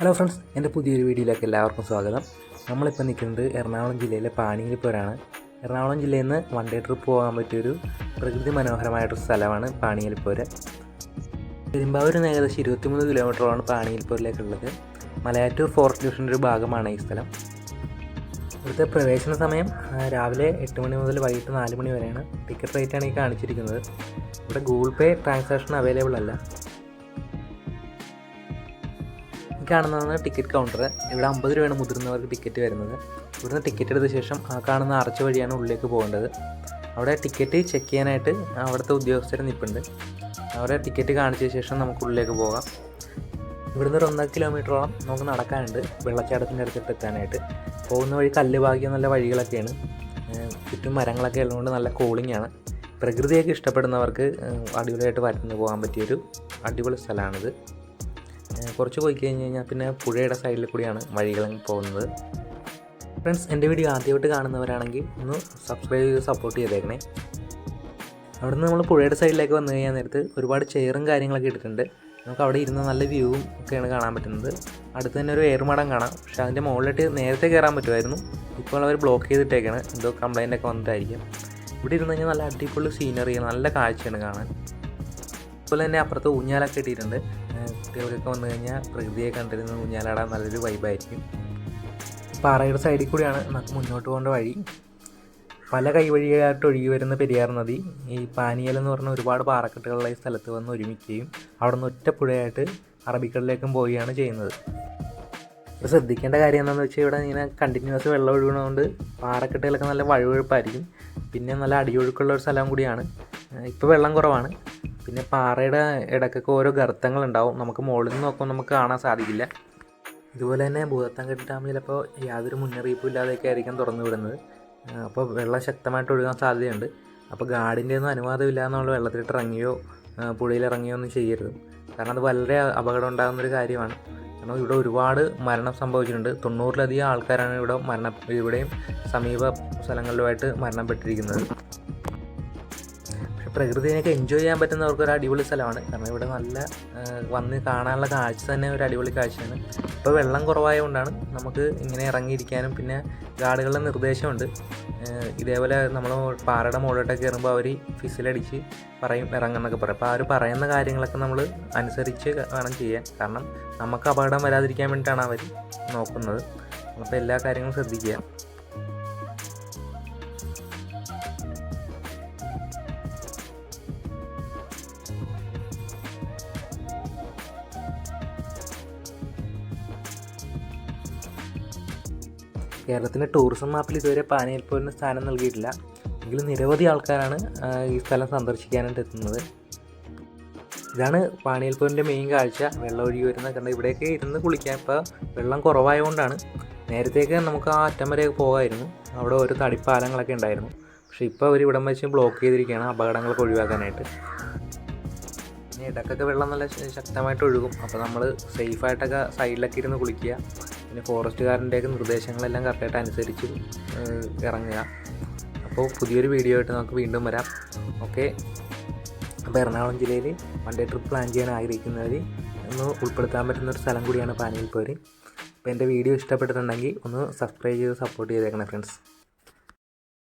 Hello friends, എൻ്റെ പുതിയൊരു വീഡിയോയിലേക്ക് എല്ലാവർക്കും സ്വാഗതം. നമ്മളിപ്പോൾ നിൽക്കുന്നത് എറണാകുളം ജില്ലയിലെ പാണിയലിപ്പോരാണ്. എറണാകുളം ജില്ലയിൽ നിന്ന് വൺ ഡേ ട്രിപ്പ് പോകാൻ പറ്റിയൊരു പ്രകൃതി മനോഹരമായിട്ടൊരു സ്ഥലമാണ് പാണിയലിപ്പോര്. പെരുമ്പാവൂരിൽ നിന്ന് ഏകദേശം 23 കിലോമീറ്ററാണ് പാണിയലിപ്പോരിലേക്കുള്ളത്. മലയാറ്റൂർ ഫോറസ്റ്റ് ഡിവിഷൻ്റെ ഒരു ഭാഗമാണ് ഈ സ്ഥലം. ഇവിടുത്തെ പ്രവേശന സമയം രാവിലെ 8 മണി മുതൽ വൈകിട്ട് 4 മണി വരെയാണ്. ടിക്കറ്റ് റേറ്റാണ് ഈ കാണിച്ചിരിക്കുന്നത്. ഇവിടെ ഗൂഗിൾ പേ ട്രാൻസാക്ഷൻ അവൈലബിൾ അല്ല. കാണുന്നതാണ് ടിക്കറ്റ് കൗണ്ടർ. ഇവിടെ 50 രൂപയാണ് മുതിർന്നവർക്ക് ടിക്കറ്റ് വരുന്നത്. ഇവിടുന്ന് ടിക്കറ്റ് എടുത്ത ശേഷം ആ കാണുന്ന ആർച്ച് വഴിയാണ് ഉള്ളിലേക്ക് പോകേണ്ടത്. അവിടെ ടിക്കറ്റ് ചെക്ക് ചെയ്യാനായിട്ട് അവിടുത്തെ ഉദ്യോഗസ്ഥർ നിൽപ്പുണ്ട്. അവിടെ ടിക്കറ്റ് കാണിച്ച ശേഷം നമുക്ക് ഉള്ളിലേക്ക് പോകാം. ഇവിടുന്ന് ഒരു 1.5 കിലോമീറ്ററോളം നമുക്ക് നടക്കാനുണ്ട് വെള്ളച്ചാട്ടത്തിൻ്റെ അടുത്തിട്ട് എത്താനായിട്ട്. പോകുന്ന വഴി കല്ല് ഭാഗ്യ നല്ല വഴികളൊക്കെയാണ്. ചുറ്റും മരങ്ങളൊക്കെ ഉള്ളതുകൊണ്ട് നല്ല കൂളിംഗ് ആണ്. പ്രകൃതിയൊക്കെ ഇഷ്ടപ്പെടുന്നവർക്ക് അടിപൊളിയായിട്ട് വരഞ്ഞു പോകാൻ പറ്റിയൊരു അടിപൊളി സ്ഥലമാണിത്. കുറച്ച് പോയി കഴിഞ്ഞ് കഴിഞ്ഞാൽ പിന്നെ പുഴയുടെ സൈഡിൽ കൂടിയാണ് വഴികൾ പോകുന്നത്. ഫ്രണ്ട്സ്, എൻ്റെ വീഡിയോ ആദ്യമായിട്ട് കാണുന്നവരാണെങ്കിൽ ഒന്ന് സബ്സ്ക്രൈബ് ചെയ്ത് സപ്പോർട്ട് ചെയ്തേക്കണേ. അവിടെ നിന്ന് നമ്മൾ പുഴയുടെ സൈഡിലേക്ക് വന്നു കഴിഞ്ഞാൽ നേരത്ത് ഒരുപാട് ചെയറും കാര്യങ്ങളൊക്കെ ഇട്ടിട്ടുണ്ട്. നമുക്ക് അവിടെ ഇരുന്ന് നല്ല വ്യൂവും ഒക്കെയാണ് കാണാൻ പറ്റുന്നത്. അടുത്ത് തന്നെ ഒരു ഏറുമാടം കാണാം. പക്ഷേ അതിൻ്റെ മുകളിലിട്ട് നേരത്തെ കയറാൻ പറ്റുമായിരുന്നു. ഇപ്പോൾ അവർ ബ്ലോക്ക് ചെയ്തിട്ടേക്കാണ്. എന്തോ കംപ്ലൈൻ്റ് ഒക്കെ വന്നിട്ടായിരിക്കും. ഇവിടെ ഇരുന്ന് കഴിഞ്ഞാൽ നല്ല അടിപൊളി സീനറി, നല്ല കാഴ്ചയാണ് കാണാൻ. അതുപോലെ തന്നെ അപ്പുറത്ത് ഊഞ്ഞാലൊക്കെ ഇട്ടിട്ടുണ്ട്. കുട്ടികൾക്കൊക്കെ വന്നു കഴിഞ്ഞാൽ പ്രകൃതിയെ കണ്ടിരുന്ന ഊഞ്ഞാലാടാൻ നല്ലൊരു വൈബായിരിക്കും. പാറയുടെ സൈഡിൽ കൂടിയാണ് നമുക്ക് മുന്നോട്ട് പോകേണ്ട വഴി. പല കൈവഴിയായിട്ട് ഒഴുകി വരുന്ന പെരിയാർ നദി ഈ പാനിയൽ എന്ന് പറഞ്ഞ ഒരുപാട് പാറക്കെട്ടുകളുള്ള ഈ സ്ഥലത്ത് വന്ന് ഒരുമിക്കുകയും അവിടെ നിന്ന് ഒറ്റ പുഴയായിട്ട് അറബിക്കടലിലേക്കും പോവുകയാണ് ചെയ്യുന്നത്. ഇപ്പോൾ ശ്രദ്ധിക്കേണ്ട കാര്യം എന്താണെന്ന് വെച്ചാൽ ഇവിടെ ഇങ്ങനെ കണ്ടിന്യൂസ് വെള്ളം ഒഴുകുന്നതുകൊണ്ട് പാറക്കെട്ടുകളൊക്കെ നല്ല വഴുവഴുപ്പായിരിക്കും. പിന്നെ നല്ല അടിയൊഴുക്കുള്ള ഒരു സ്ഥലം കൂടിയാണ്. ഇപ്പോൾ വെള്ളം കുറവാണ്. പിന്നെ പാറയുടെ ഇടയ്ക്കൊക്കെ ഓരോ ഗർത്തങ്ങളുണ്ടാവും. നമുക്ക് മുകളിൽ നിന്ന് നോക്കുമ്പോൾ നമുക്ക് കാണാൻ സാധിക്കില്ല. ഇതുപോലെ തന്നെ ഭൂതത്താൻകെട്ട് ഡാം ചിലപ്പോൾ യാതൊരു മുന്നറിയിപ്പും ഇല്ലാതെയൊക്കെ ആയിരിക്കും തുറന്നു വിടുന്നത്. അപ്പോൾ വെള്ളം ശക്തമായിട്ട് ഒഴുകാൻ സാധ്യതയുണ്ട്. അപ്പോൾ ഗാർഡിൻ്റെ ഒന്നും അനുവാദമില്ല എന്നുള്ള വെള്ളത്തിലിട്ട് ഇറങ്ങിയോ പുഴയിലിറങ്ങിയോ ഒന്നും ചെയ്യരുത്. കാരണം അത് വളരെ അപകടം ഉണ്ടാകുന്നൊരു കാര്യമാണ്. കാരണം ഇവിടെ ഒരുപാട് മരണം സംഭവിച്ചിട്ടുണ്ട്. 90-ലധികം ആൾക്കാരാണ് ഇവിടെയും സമീപ സ്ഥലങ്ങളിലുമായിട്ട് മരണപ്പെട്ടിരിക്കുന്നത്. പ്രകൃതിയൊക്കെ എൻജോയ് ചെയ്യാൻ പറ്റുന്നവർക്ക് ഒരു അടിപൊളി സ്ഥലമാണ്. കാരണം ഇവിടെ നല്ല വന്ന് കാണാനുള്ള കാഴ്ച തന്നെ ഒരു അടിപൊളി കാഴ്ചയാണ്. ഇപ്പോൾ വെള്ളം കുറവായതുകൊണ്ടാണ് നമുക്ക് ഇങ്ങനെ ഇറങ്ങിയിരിക്കാനും. പിന്നെ ഗാർഡുകളുടെ നിർദ്ദേശമുണ്ട്. ഇതേപോലെ നമ്മൾ പാറയുടെ മുകളിലോട്ടൊക്കെ കയറുമ്പോൾ അവർ ഫിസിലടിച്ച് പറയും ഇറങ്ങുന്നൊക്കെ പറയും. അപ്പോൾ അവർ പറയുന്ന കാര്യങ്ങളൊക്കെ നമ്മൾ അനുസരിച്ച് വേണം ചെയ്യാൻ. കാരണം നമുക്ക് അപകടം വരാതിരിക്കാൻ വേണ്ടിയിട്ടാണ് അവർ നോക്കുന്നത്. അപ്പോൾ എല്ലാ കാര്യങ്ങളും ശ്രദ്ധിക്കുക. കേരളത്തിൻ്റെ ടൂറിസം മാപ്പിൽ ഇതുവരെ പാനിയലിപ്പോരിന് സ്ഥാനം നൽകിയിട്ടില്ല. എങ്കിലും നിരവധി ആൾക്കാരാണ് ഈ സ്ഥലം സന്ദർശിക്കാനായിട്ട് എത്തുന്നത്. ഇതാണ് പാനിയലിപ്പോരിൻ്റെ മെയിൻ കാഴ്ച. വെള്ളം ഒഴുകി വരുന്ന കണ്ട ഇവിടെയൊക്കെ ഇരുന്ന് കുളിക്കാം. ഇപ്പോൾ വെള്ളം കുറവായതുകൊണ്ടാണ്. നേരത്തേക്ക് നമുക്ക് ആ അറ്റം വരെയൊക്കെ പോകാമായിരുന്നു. അവിടെ ഓരോ തടിപ്പാലങ്ങളൊക്കെ ഉണ്ടായിരുന്നു. പക്ഷേ ഇപ്പോൾ അവർ ഇവിടം വെച്ച് ബ്ലോക്ക് ചെയ്തിരിക്കുകയാണ് അപകടങ്ങളൊക്കെ ഒഴിവാക്കാനായിട്ട്. പിന്നെ ഇടയ്ക്കൊക്കെ വെള്ളം നല്ല ശക്തമായിട്ട് ഒഴുകും. അപ്പോൾ നമ്മൾ സേഫായിട്ടൊക്കെ സൈഡിലൊക്കെ ഇരുന്ന് കുളിക്കുക. പിന്നെ ഫോറസ്റ്റുകാരൻ്റെയൊക്കെ നിർദ്ദേശങ്ങളെല്ലാം കറക്റ്റായിട്ട് അനുസരിച്ച് ഇറങ്ങുക. അപ്പോൾ പുതിയൊരു വീഡിയോ ആയിട്ട് നമുക്ക് വീണ്ടും വരാം. ഓക്കെ. അപ്പോൾ എറണാകുളം ജില്ലയിൽ വൺ ഡേ ട്രിപ്പ് പ്ലാൻ ചെയ്യാൻ ആഗ്രഹിക്കുന്നവർ ഒന്ന് ഉൾപ്പെടുത്താൻ പറ്റുന്നൊരു സ്ഥലം കൂടിയാണ് പാനിയലിപ്പോര്. അപ്പോൾ എൻ്റെ വീഡിയോ ഇഷ്ടപ്പെട്ടിട്ടുണ്ടെങ്കിൽ ഒന്ന് സബ്സ്ക്രൈബ് ചെയ്ത് സപ്പോർട്ട് ചെയ്തേക്കണം ഫ്രണ്ട്സ്.